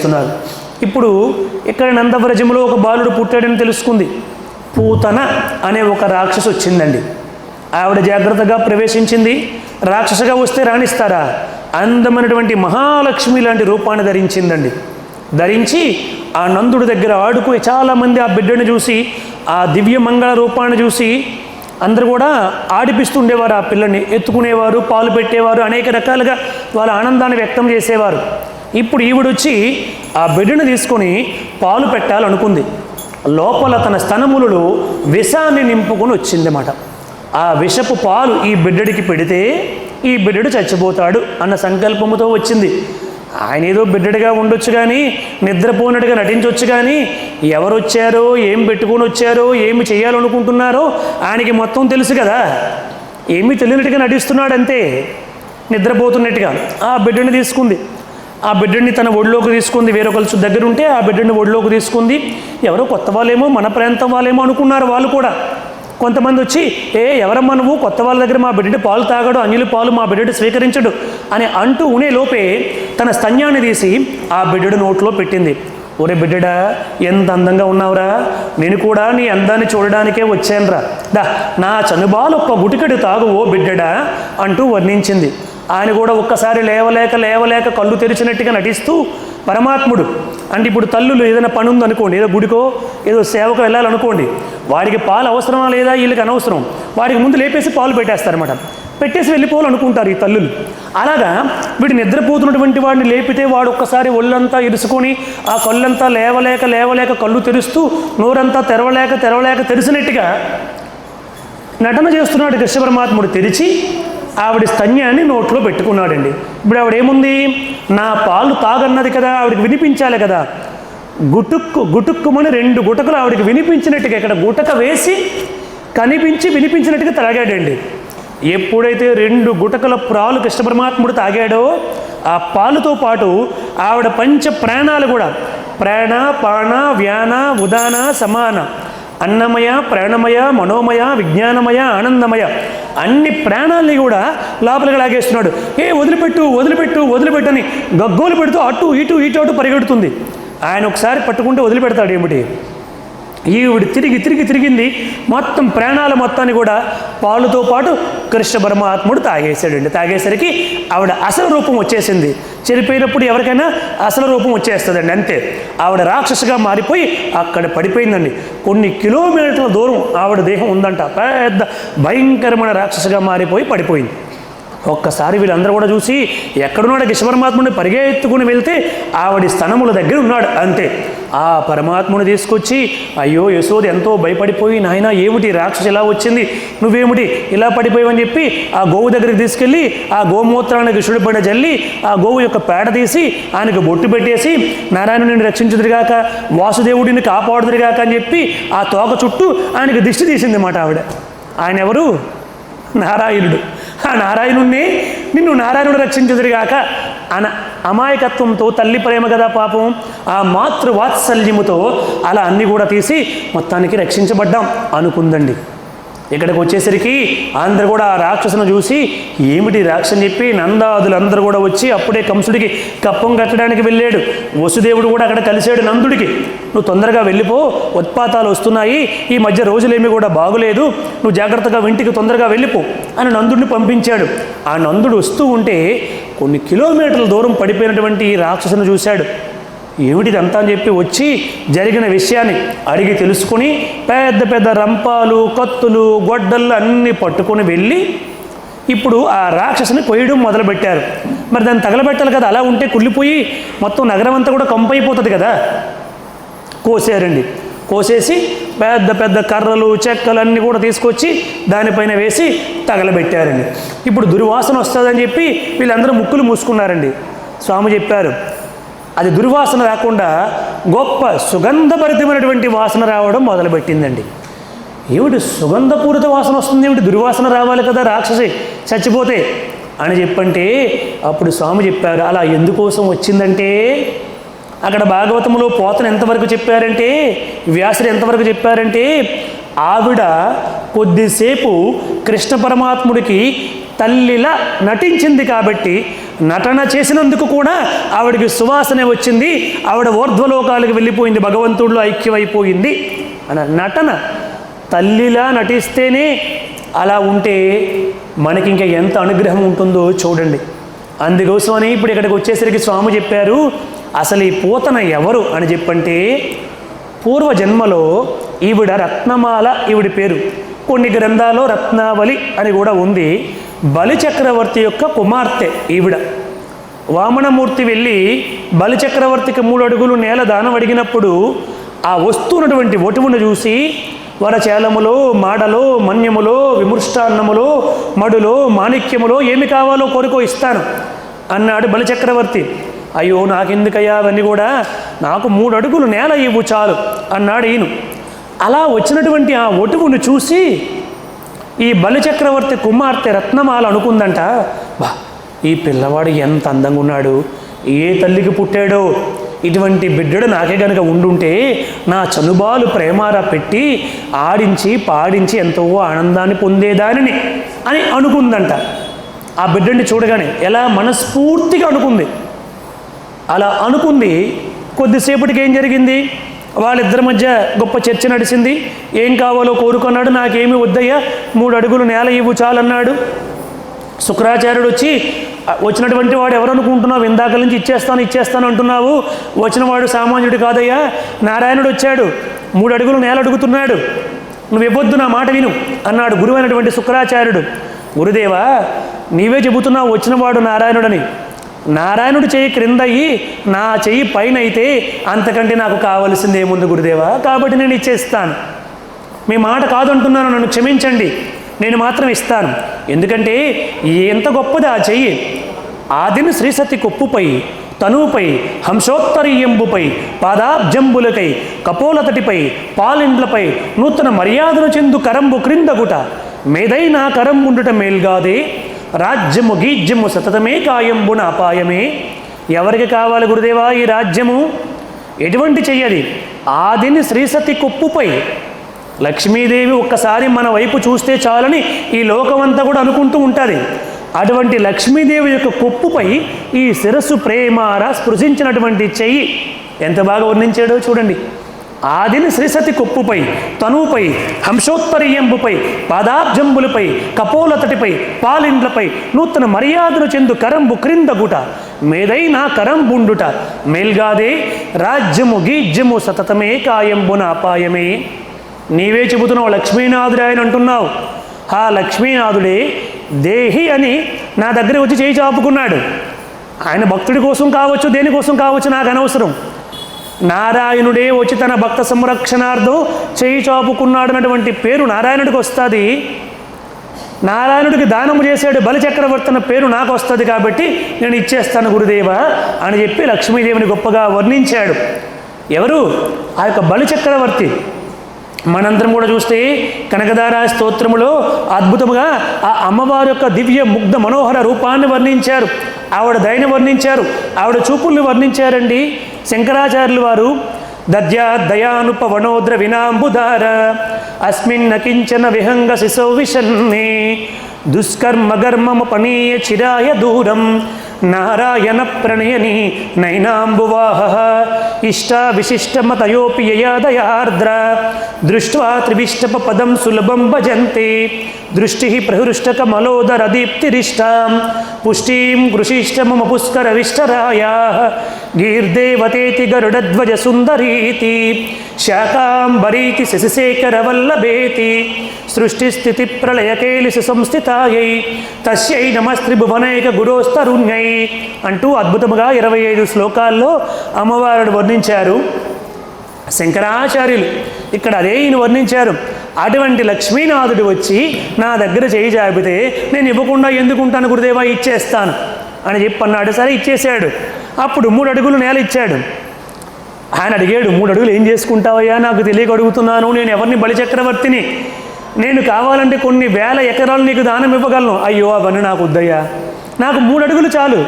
చేస్తున్నారు. ఇప్పుడు ఇక్కడ నందవ్రజములో ఒక బాలుడు పుట్టాడని తెలుసుకుంది. పూతన అనే ఒక రాక్షసు వచ్చిందండి. ఆవిడ జాగ్రత్తగా ప్రవేశించింది. రాక్షసుగా వస్తే రాణిస్తారా? అందమైనటువంటి మహాలక్ష్మి లాంటి రూపాన్ని ధరించిందండి. ధరించి ఆ నందుడి దగ్గర ఆడుకుని చాలామంది ఆ బిడ్డను చూసి, ఆ దివ్య మంగళ రూపాన్ని చూసి అందరూ కూడా ఆడిపిస్తుండేవారు. ఆ పిల్లని ఎత్తుకునేవారు, పాలు పెట్టేవారు, అనేక రకాలుగా వాళ్ళ ఆనందాన్ని వ్యక్తం చేసేవారు. ఇప్పుడు ఈవిడొచ్చి ఆ బిడ్డను తీసుకొని పాలు పెట్టాలనుకుంది. లోపల తన స్తనములలో విషాన్ని నింపుకొని వచ్చిందన్నమాట. ఆ విషపు పాలు ఈ బిడ్డడికి పెడితే ఈ బిడ్డడు చచ్చిపోతాడు అన్న సంకల్పముతో వచ్చింది. ఆయన ఏదో బిడ్డడిగా ఉండొచ్చు కానీ, నిద్రపోయినట్టుగా నటించవచ్చు కానీ, ఎవరు వచ్చారో, ఏం పెట్టుకొని వచ్చారో, ఏమి చేయాలనుకుంటున్నారో ఆయనకి మొత్తం తెలుసు కదా. ఏమీ తెలియనట్టుగా నటిస్తున్నాడంతే, నిద్రపోతున్నట్టుగా. ఆ బిడ్డని తీసుకుంది. ఆ బిడ్డని తన ఒడిలోకి తీసుకుంది. వేరొకరు దగ్గర ఉంటే ఆ బిడ్డని ఒడిలోకి తీసుకుంది. ఎవరో కొత్త వాళ్ళేమో, మన ప్రాంతం వాళ్ళేమో అనుకున్నారు వాళ్ళు కూడా. కొంతమంది వచ్చి, ఎవరమ్మా నువ్వు, కొత్త వాళ్ళ దగ్గర మా బిడ్డడి పాలు తాగడు, అన్యుల పాలు మా బిడ్డడి స్వీకరించడు అని అంటూ ఉనే లోపే తన స్తన్యాన్ని తీసి ఆ బిడ్డడు నోట్లో పెట్టింది. ఒరే బిడ్డడా, ఎంత అందంగా ఉన్నావురా, నేను కూడా నీ అందాన్ని చూడడానికే వచ్చానురా, దా నా చనుబాలు ఒక్క గుటికడు తాగు ఓ బిడ్డడా అంటూ వర్ణించింది. ఆయన కూడా ఒక్కసారి లేవలేక కళ్ళు తెరిచినట్టుగా నటిస్తూ, పరమాత్ముడు అంటే ఇప్పుడు తల్లులు ఏదైనా పని ఉందనుకోండి, ఏదో గుడికో ఏదో సేవకు వెళ్ళాలనుకోండి, వాడికి పాలు అవసరమా లేదా, వీళ్ళకి అనవసరం, వాడికి ముందు లేపేసి పాలు పెట్టేస్తారన్నమాట. పెట్టేసి వెళ్ళిపోవాలనుకుంటారు ఈ తల్లులు. అలాగా వీడు నిద్రపోతున్నటువంటి వాడిని లేపితే వాడు ఒక్కసారి ఒళ్ళంతా ఇరుసుకొని ఆ కళ్ళంతా లేవలేక కళ్ళు తెరుస్తూ, నోరంతా తెరవలేక తెరిచినట్టుగా నటన చేస్తున్నాడు కృష్ణ పరమాత్ముడు. తెరిచి ఆవిడ స్తన్యాన్ని నోట్లో పెట్టుకున్నాడండి. ఇప్పుడు ఆవిడేముంది, నా పాలు తాగన్నది కదా, ఆవిడకి వినిపించాలి కదా. గుటుక్కుమని 2 గుటకలు ఆవిడకి వినిపించినట్టుగా ఇక్కడ గుటక వేసి వినిపించినట్టుగా తాగాడండి. ఎప్పుడైతే 2 గుటకల పాలు కృష్ణ పరమాత్ముడు తాగాడో, ఆ పాలుతో పాటు ఆవిడ పంచ ప్రాణాలు కూడా, ప్రాణ పాణ వ్యాన ఉదాన సమాన, అన్నమయ ప్రాణమయ మనోమయ విజ్ఞానమయ ఆనందమయ, అన్ని ప్రాణాలని కూడా లోపలికి లాగేస్తున్నాడు. వదిలిపెట్టు అని గగ్గోలు పెడుతూ అటు ఇటు పరిగెడుతుంది. ఆయన ఒకసారి పట్టుకుంటే వదిలిపెడతాడు ఏమిటి? ఈవిడ తిరిగింది. మొత్తం ప్రాణాల మొత్తాన్ని కూడా పాలుతో పాటు కృష్ణ పరమాత్ముడు తాగేశాడండి. తాగేసరికి ఆవిడ అసలు రూపం వచ్చేసింది. చనిపోయినప్పుడు ఎవరికైనా అసలు రూపం వచ్చేస్తుందండి, అంతే. ఆవిడ రాక్షసుగా మారిపోయి అక్కడ పడిపోయిందండి. కొన్ని కిలోమీటర్ల దూరం ఆవిడ దేహం ఉందంట. పెద్ద భయంకరమైన రాక్షసుగా మారిపోయి పడిపోయింది. ఒక్కసారి వీళ్ళందరూ కూడా చూసి, ఎక్కడున్నాడు కృష్ణ పరమాత్ముడిని పరిగెత్తుకుని వెళ్తే ఆవిడ స్తనముల దగ్గర ఉన్నాడు, అంతే. ఆ పరమాత్ముని తీసుకొచ్చి, అయ్యో యశోద ఎంతో భయపడిపోయి, నాయన ఏమిటి రాక్షసు ఇలా వచ్చింది, నువ్వేమిటి ఇలా పడిపోయావని చెప్పి ఆ గోవు దగ్గరికి తీసుకెళ్ళి ఆ గోమూత్రాన్ని కృష్ణుడి పైన జల్లి ఆ గోవు యొక్క పేడ తీసి ఆయనకు బొట్టు పెట్టేసి, నారాయణుడిని రక్షించుదురుగాక, వాసుదేవుడిని కాపాడుదురుగాక అని చెప్పి ఆ తోక చుట్టూ ఆయనకు దిష్టి తీసింది మాట ఆవిడ. ఆయన ఎవరు? నారాయణుడు. ఆ నారాయణుణ్ణి నిన్ను నారాయణుడు రక్షించుదురుగాక అన అమాయకత్వంతో, తల్లి ప్రేమ కదా పాపం, ఆ మాతృవాత్సల్యముతో అలా అన్నీ కూడా తీసి మొత్తానికి రక్షించబడ్డాం అనుకుందండి. ఇక్కడికి వచ్చేసరికి అందరూ కూడా ఆ రాక్షసును చూసి, ఏమిటి రాక్షని చెప్పి నందాదులందరూ కూడా వచ్చి అప్పుడే కంసుడికి కప్పం కట్టడానికి వెళ్ళాడు. వసుదేవుడు కూడా అక్కడ కలిశాడు నందుడికి. నువ్వు తొందరగా వెళ్ళిపో, ఉత్పాతాలు వస్తున్నాయి, ఈ మధ్య రోజులేమీ కూడా బాగులేదు, నువ్వు జాగ్రత్తగా ఇంటికి తొందరగా వెళ్ళిపో అని నందుడిని పంపించాడు. ఆ నందుడు వస్తూ ఉంటే కొన్ని కిలోమీటర్ల దూరం పడిపోయినటువంటి ఈ రాక్షసును చూశాడు. ఏమిటిదంతా అని చెప్పి వచ్చి జరిగిన విషయాన్ని అడిగి తెలుసుకుని పెద్ద రంపాలు, కత్తులు, గొడ్డళ్ళు అన్నీ పట్టుకొని వెళ్ళి ఇప్పుడు ఆ రాక్షసుని కొయ్యడం మొదలుపెట్టారు. మరి దాన్ని తగలబెట్టాలి కదా, అలా ఉంటే కుళ్ళిపోయి మొత్తం నగరం అంతా కూడా కంపైపోతుంది కదా. కోసారండి. కోసేసి పెద్ద కర్రలు, చెక్కలు అన్నీ కూడా తీసుకొచ్చి దానిపైన వేసి తగలబెట్టారండి. ఇప్పుడు దుర్వాసన వస్తుందని చెప్పి వీళ్ళందరూ ముక్కులు మూసుకున్నారండి. స్వామి చెప్పారు, అది దుర్వాసన రాకుండా గొప్ప సుగంధభరితమైనటువంటి వాసన రావడం మొదలుపెట్టిందండి. ఏమిటి సుగంధపూరిత వాసన వస్తుంది, ఏమిటి దుర్వాసన రావాలి కదా రాక్షసి చచ్చిపోతే అని చెప్పంటే అప్పుడు స్వామి చెప్పారు, అలా ఎందుకోసం వచ్చిందంటే, అక్కడ భాగవతంలో పోతన ఎంతవరకు చెప్పారంటే, వ్యాసుడు ఎంతవరకు చెప్పారంటే, ఆవిడ కొద్దిసేపు కృష్ణ పరమాత్ముడికి తల్లిలా నటించింది కాబట్టి నటన చేసినందుకు కూడా ఆవిడికి సువాసన వచ్చింది, ఆవిడ ఊర్ధ్వలోకాలకు వెళ్ళిపోయింది, భగవంతుడిలో ఐక్యమైపోయింది అన్న నటన. తల్లిలా నటిస్తేనే అలా ఉంటే మనకి ఇంకా ఎంత అనుగ్రహం ఉంటుందో చూడండి. అందుకోసమని ఇప్పుడు ఇక్కడికి వచ్చేసరికి స్వామి చెప్పారు, అసలు ఈ పూతన ఎవరు అని చెప్పంటే పూర్వజన్మలో ఈవిడ రత్నమాల, ఈవిడి పేరు. కొన్ని గ్రంథాల్లో రత్నావళి అని కూడా ఉంది. బలిచక్రవర్తి యొక్క కుమార్తె ఈవిడ. వామనమూర్తి వెళ్ళి బలిచక్రవర్తికి 3 అడుగులు నేల దానం అడిగినప్పుడు ఆ వస్తున్నటువంటి వటువును చూసి వరచేలములో, మాడలో, మన్యములో, విమృష్టాన్నములో, మడులో, మాణిక్యములో ఏమి కావాలో కోరుకో ఇస్తాను అన్నాడు బలిచక్రవర్తి. అయ్యో నాకెందుకయ్యా అవన్నీ కూడా, నాకు 3 అడుగులు నేల ఇవ్వు చాలు అన్నాడు ఈయన. అలా వచ్చినటువంటి ఆ వటువును చూసి ఈ బలిచక్రవర్తి కుమార్తె రత్నమాల అనుకుందంట, బా ఈ పిల్లవాడు ఎంత అందంగా ఉన్నాడు, ఏ తల్లికి పుట్టాడో, ఇటువంటి బిడ్డడు నాకే కనుక ఉండుంటే నా చనుబాలు ప్రేమారా పెట్టి ఆడించి పాడించి ఎంతో ఆనందాన్ని పొందేదానిని అని అనుకుందంట. ఆ బిడ్డని చూడగానే ఎలా మనస్ఫూర్తిగా అనుకుంది. అలా అనుకుంది. కొద్దిసేపటికి ఏం జరిగింది, వాళ్ళిద్దరి మధ్య గొప్ప చర్చ నడిచింది. ఏం కావాలో కోరుకున్నాడు, నాకేమీ వద్దయ్యా 3 అడుగులు నేల ఇవ్వు చాలన్నాడు. శుక్రాచార్యుడు వచ్చి, వచ్చినటువంటి వాడు ఎవరనుకుంటున్నావు, ఇందాక నుంచి ఇచ్చేస్తాను అంటున్నావు, వచ్చినవాడు సామాన్యుడు కాదయ్యా, నారాయణుడు వచ్చాడు, 3 అడుగులు నేల అడుగుతున్నాడు, నువ్వు ఇవ్వొద్దు, నా మాట విను అన్నాడు గురువైనటువంటి శుక్రాచార్యుడు. గురుదేవా నీవే చెబుతున్నావు వచ్చినవాడు నారాయణుడని, నారాయణుడు చెయ్యి క్రిందయ్యి నా చెయ్యి పైన అయితే అంతకంటే నాకు కావలసింది ఏముంది గురుదేవా, కాబట్టి నేను ఇచ్చేస్తాను, మీ మాట కాదంటున్నాను, నన్ను క్షమించండి, నేను మాత్రం ఇస్తాను. ఎందుకంటే ఎంత గొప్పది ఆ చెయ్యి. ఆదిని శ్రీసతి కొప్పుపై, తనువుపై, హంసోత్తరీయంబుపై, పాదాబ్జంబులకై, కపోలతటిపై, పాలిండ్లపై నూతన మర్యాదను చెందు కరంబు క్రిందగుట, మేదైనా కరంబుండుట మేల్గాదే, రాజ్యము గీజ్యము సతతమే కాయంబున అపాయమే. ఎవరికి కావాలి గురుదేవా ఈ రాజ్యము? ఎటువంటి చెయ్యది? ఆదిని శ్రీసతి కొప్పుపై, లక్ష్మీదేవి ఒక్కసారి మన వైపు చూస్తే చాలని ఈ లోకమంతా కూడా అనుకుంటూ ఉంటుంది. అటువంటి లక్ష్మీదేవి యొక్క కొప్పుపై ఈ శిరస్సు ప్రేమార స్పృశించినటువంటి చెయ్యి ఎంత బాగా వర్ణించాడో చూడండి. ఆదిని శ్రీసతి కొప్పుపై, తనువుపై, హంసోత్తరీయంబుపై, పాదాబ్జంబులపై, కపోలతటిపై, పాలిండ్లపై నూతన మర్యాదను చెందు కరంబు క్రిందగుట, మేదైనా కరంబుండుట మేల్గాదే, రాజ్యము గీజ్యము సతతమే కాయంబున అపాయమే. నీవే చెబుతున్నావు లక్ష్మీనాథుడే ఆయన అంటున్నావు. ఆ లక్ష్మీనాథుడే దేహి అని నా దగ్గర వచ్చి చేయి చాపుకున్నాడు. ఆయన భక్తుడి కోసం కావచ్చు, దేనికోసం కావచ్చు నాకు అనవసరం. నారాయణుడే వచ్చి తన భక్త సంరక్షణార్థం చేయి చాపుకున్నాడు అన్నటువంటి పేరు నారాయణుడికి వస్తుంది. నారాయణుడికి దానము చేశాడు బలిచక్రవర్తి అన్న పేరు నాకు వస్తుంది, కాబట్టి నేను ఇచ్చేస్తాను గురుదేవా అని చెప్పి లక్ష్మీదేవిని గొప్పగా వర్ణించాడు. ఎవరు? ఆ యొక్క బలిచక్రవర్తి. మనందరం కూడా చూస్తే కనకదార స్తోత్రములో అద్భుతముగా ఆ అమ్మవారి యొక్క దివ్య ముగ్ధ మనోహర రూపాన్ని వర్ణించారు, ఆవిడ దయని వర్ణించారు, ఆవిడ చూపుల్ని వర్ణించారండి శంకరాచార్యులు వారు. దద్యా దయానుపవనోద్ర వినాంబుదార అస్మిన్న కించన విహంగ శిశో విషన్నే దుష్కర్మగర్మమపనీయ చిరాయ దూరం నారాయణ ప్రణయని నైనాంబువాహ ఇష్టా విశిష్టమతయోపి యయాదయార్ద్ర దృష్ట్వా త్రివిష్టప పదం సులభం భజంతే దృష్టి ప్రహృష్టకమలోదర దీప్తిరిష్టాం పుష్టిం కృషిష్టమమ పుష్కరవిష్టరాయా గీర్దేవతేతి గరుడధ్వజ సుందరీతి శాకాంబరీతి శశిశేఖర వల్లభేతి సృష్టిస్థితి ప్రళయకేలిసి సంస్థితాయై తస్యై నమస్త్రిభువనైక గురోస్తరుణ్యై అంటూ అద్భుతముగా 25 శ్లోకాల్లో అమ్మవారిని వర్ణించారు శంకరాచార్యులు. ఇక్కడ అదే ఈయన వర్ణించారు. అటువంటి లక్ష్మీనాథుడు వచ్చి నా దగ్గర చేయి చాపితే నేను ఇవ్వకుండా ఎందుకుంటాను గురుదేవా, ఇచ్చేస్తాను అని చెప్పన్నాడు. సరే ఇచ్చేశాడు. అప్పుడు 3 అడుగులు నేల ఇచ్చాడు. ఆయన అడిగాడు, 3 అడుగులు ఏం చేసుకుంటావయ్యా, నాకు తెలియక అడుగుతున్నాను, నేను ఎవరిని బలిచక్రవర్తిని, నేను కావాలంటే కొన్ని వేల ఎకరాలు నీకు దానం ఇవ్వగలను. అయ్యో అవన్నీ నాకు వద్దయ్యా, నాకు 3 అడుగులు చాలు.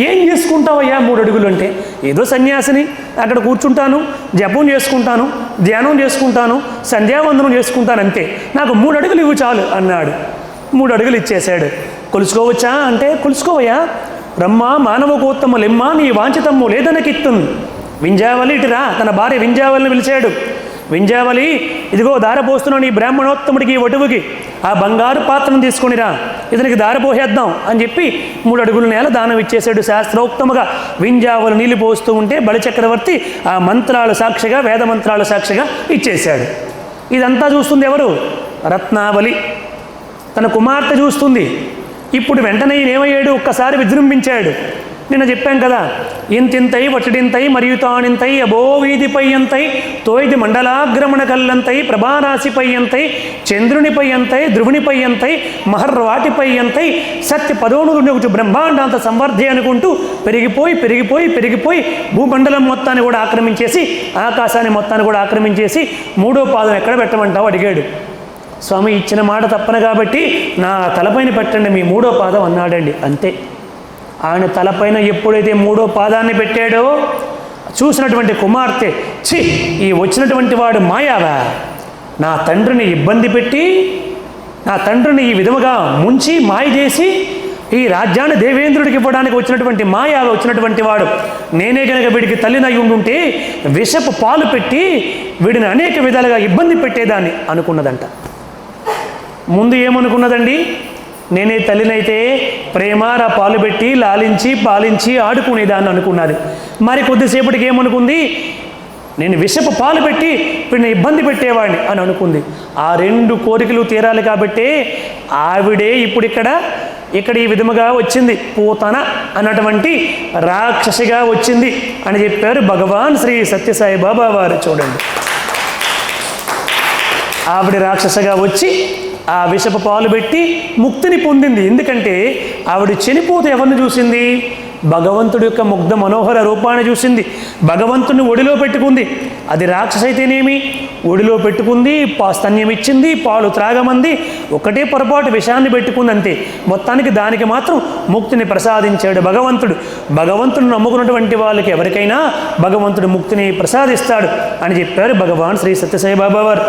ఏం చేసుకుంటావయ్యా 3 అడుగులు అంటే? ఏదో సన్యాసిని, అక్కడ కూర్చుంటాను, జపం చేసుకుంటాను, ధ్యానం చేసుకుంటాను, సంధ్యావందనం చేసుకుంటాను, అంతే, నాకు 3 అడుగులు ఇవ్వు చాలు అన్నాడు. 3 అడుగులు ఇచ్చేశాడు. కొలుసుకోవచ్చా అంటే కొలుసుకోవయ్యా, బ్రహ్మ మానవకోత్తములెమ్మ నీ వాంఛితమ్ము లేదనకిత్తున్. వింజావలి ఇటురా, తన భార్య వింజావలిని పిలిచాడు. వింజావలి, ఇదిగో దారపోస్తున్నాను ఈ బ్రాహ్మణోత్తముడికి, వటువుకి, ఆ బంగారు పాత్రను తీసుకునిరా, ఇతనికి దారపోసేద్దాం అని చెప్పి 3 అడుగుల నేల దానం ఇచ్చేశాడు శాస్త్రోక్తముగా. వింజావలి నీళ్లు పోస్తూ ఉంటే బలిచక్రవర్తి ఆ మంత్రాలు సాక్షిగా, వేద మంత్రాలు సాక్షిగా ఇచ్చేశాడు. ఇదంతా చూస్తుంది ఎవరు? రత్నావలి. తన కుమార్తె చూస్తుంది. ఇప్పుడు వెంటనే ఏమయ్యాడు? ఒక్కసారి విజృంభించాడు. నిన్న చెప్పాం కదా, ఇంతింతై వటడింతై మరియు తానింతై అబో వీధిపై అంతై తోయిది మండలాగ్రమణ కల్లంతై ప్రభారాశిపై అంతై చంద్రునిపై అంతై ధ్రువునిపై అంతై మహర్వాటిపై అంతై సత్య పదోనుగుటి బ్రహ్మాండాంత సంవర్ధి అనుకుంటూ పెరిగిపోయి పెరిగిపోయి పెరిగిపోయి భూమండలం మొత్తాన్ని కూడా ఆక్రమించేసి, ఆకాశాన్ని మొత్తాన్ని కూడా ఆక్రమించేసి 3వ పాదం ఎక్కడ పెట్టమంటావు అడిగాడు. స్వామి ఇచ్చిన మాట తప్పను కాబట్టి నా తలపైన పెట్టండి మీ 3వ పాదం అన్నాడండి. అంతే. ఆయన తలపైన ఎప్పుడైతే 3వ పాదాన్ని పెట్టాడో చూసినటువంటి కుమార్తె, ఛీ ఈ వచ్చినటువంటి వాడు మాయావా, నా తండ్రిని ఇబ్బంది పెట్టి, నా తండ్రిని ఈ విధముగా ముంచి మాయ చేసి ఈ రాజ్యాన్ని దేవేంద్రుడికి ఇవ్వడానికి వచ్చినటువంటి మాయాగా వచ్చినటువంటి వాడు, నేనే కనుక వీడికి తల్లినై ఉండుంటే విషపు పాలు పెట్టి వీడిని అనేక విధాలుగా ఇబ్బంది పెట్టేదాన్ని అనుకున్నదంట. ముందు ఏమనుకున్నదండి? నేనే తల్లినైతే ప్రేమార పాలు పెట్టి లాలించి పాలించి ఆడుకునేదాన్ని అనుకున్నది. మరి కొద్దిసేపటికి ఏమనుకుంది? నేను విషపు పాలు పెట్టి వీడిని ఇబ్బంది పెట్టేవాడిని అని అనుకుంది. ఆ 2 కోరికలు తీరాలి కాబట్టి ఆవిడే ఇప్పుడు ఇక్కడ ఈ విధముగా వచ్చింది, పూతన అన్నటువంటి రాక్షసిగా వచ్చింది అని చెప్పారు భగవాన్ శ్రీ సత్యసాయి బాబా వారు. చూడండి, ఆవిడ రాక్షసగా వచ్చి ఆ విషపు పాలు పెట్టి ముక్తిని పొందింది. ఎందుకంటే ఆవిడ చనిపోతే ఎవరిని చూసింది? భగవంతుడి యొక్క ముగ్ధ మనోహర రూపాన్ని చూసింది. భగవంతుడిని ఒడిలో పెట్టుకుంది. అది రాక్షస అయితేనేమి ఒడిలో పెట్టుకుంది, స్తన్యం ఇచ్చింది, పాలు త్రాగమంది. ఒకటే పొరపాటు విషాన్ని పెట్టుకుంది అంతే. మొత్తానికి దానికి మాత్రం ముక్తిని ప్రసాదించాడు భగవంతుడు. భగవంతుడు నమ్ముకున్నటువంటి వాళ్ళకి ఎవరికైనా భగవంతుడు ముక్తిని ప్రసాదిస్తాడు అని చెప్పారు భగవాన్ శ్రీ సత్యసాయి బాబా వారు.